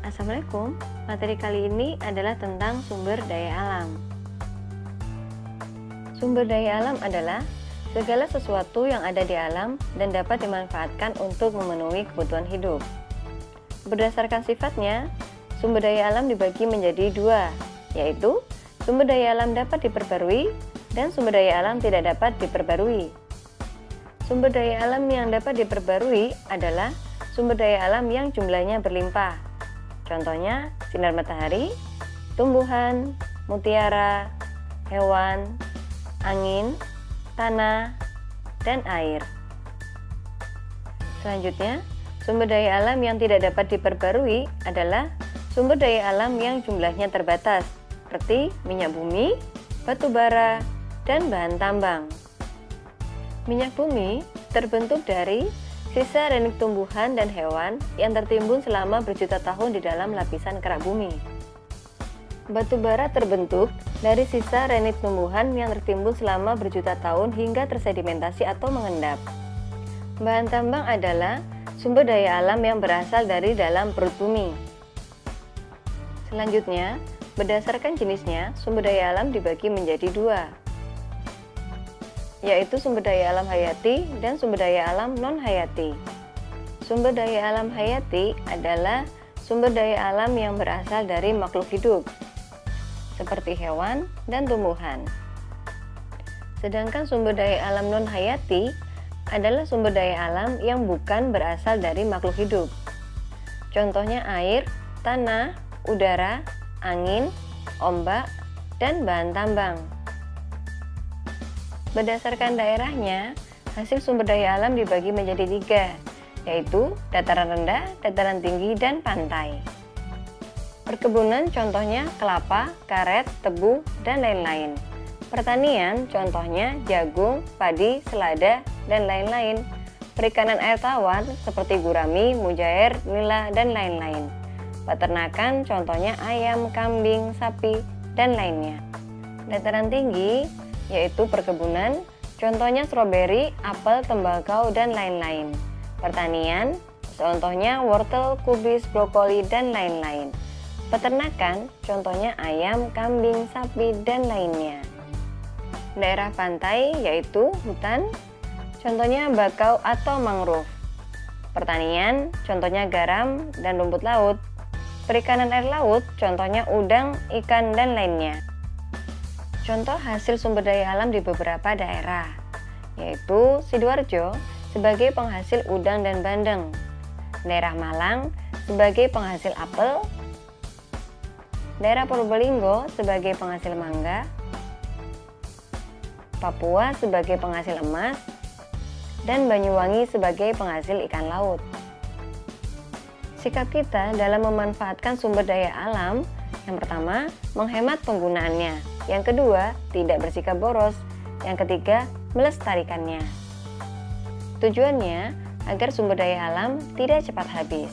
Assalamualaikum, materi kali ini adalah tentang sumber daya alam. Sumber daya alam adalah segala sesuatu yang ada di alam dan dapat dimanfaatkan untuk memenuhi kebutuhan hidup. Berdasarkan sifatnya, sumber daya alam dibagi menjadi dua, yaitu sumber daya alam dapat diperbarui dan sumber daya alam tidak dapat diperbarui. Sumber daya alam yang dapat diperbarui adalah sumber daya alam yang jumlahnya berlimpah. Contohnya sinar matahari, tumbuhan, mutiara, hewan, angin, tanah, dan air. Selanjutnya, sumber daya alam yang tidak dapat diperbarui adalah sumber daya alam yang jumlahnya terbatas, seperti minyak bumi, batu bara, dan bahan tambang. Minyak bumi terbentuk dari sisa renik tumbuhan dan hewan yang tertimbun selama berjuta tahun di dalam lapisan kerak bumi. Batu bara terbentuk dari sisa renik tumbuhan yang tertimbun selama berjuta tahun hingga tersedimentasi atau mengendap. Bahan tambang adalah sumber daya alam yang berasal dari dalam perut bumi. Selanjutnya, berdasarkan jenisnya, sumber daya alam dibagi menjadi dua, yaitu sumber daya alam hayati dan sumber daya alam non-hayati. Sumber daya alam hayati adalah sumber daya alam yang berasal dari makhluk hidup, seperti hewan dan tumbuhan. Sedangkan sumber daya alam non-hayati adalah sumber daya alam yang bukan berasal dari makhluk hidup. Contohnya air, tanah, udara, angin, ombak, dan bahan tambang. Berdasarkan daerahnya, hasil sumber daya alam dibagi menjadi tiga, yaitu dataran rendah, dataran tinggi, dan pantai. Perkebunan contohnya kelapa, karet, tebu, dan lain-lain. Pertanian contohnya jagung, padi, selada, dan lain-lain. Perikanan air tawar seperti gurami, mujair, nila, dan lain-lain. Peternakan contohnya ayam, kambing, sapi, dan lainnya. Dataran tinggi yaitu perkebunan, contohnya stroberi, apel, tembakau, dan lain-lain. Pertanian, contohnya wortel, kubis, brokoli, dan lain-lain. Peternakan, contohnya ayam, kambing, sapi, dan lainnya. Daerah pantai, yaitu hutan, contohnya bakau atau mangrove. Pertanian, contohnya garam dan rumput laut. Perikanan air laut, contohnya udang, ikan, dan lainnya. Contoh hasil sumber daya alam di beberapa daerah, yaitu Sidoarjo sebagai penghasil udang dan bandeng, daerah Malang sebagai penghasil apel, daerah Probolinggo sebagai penghasil mangga, Papua sebagai penghasil emas, dan Banyuwangi sebagai penghasil ikan laut. Sikap kita dalam memanfaatkan sumber daya alam, yang pertama, menghemat penggunaannya. Yang kedua, tidak bersikap boros. Yang ketiga, melestarikannya. Tujuannya agar sumber daya alam tidak cepat habis.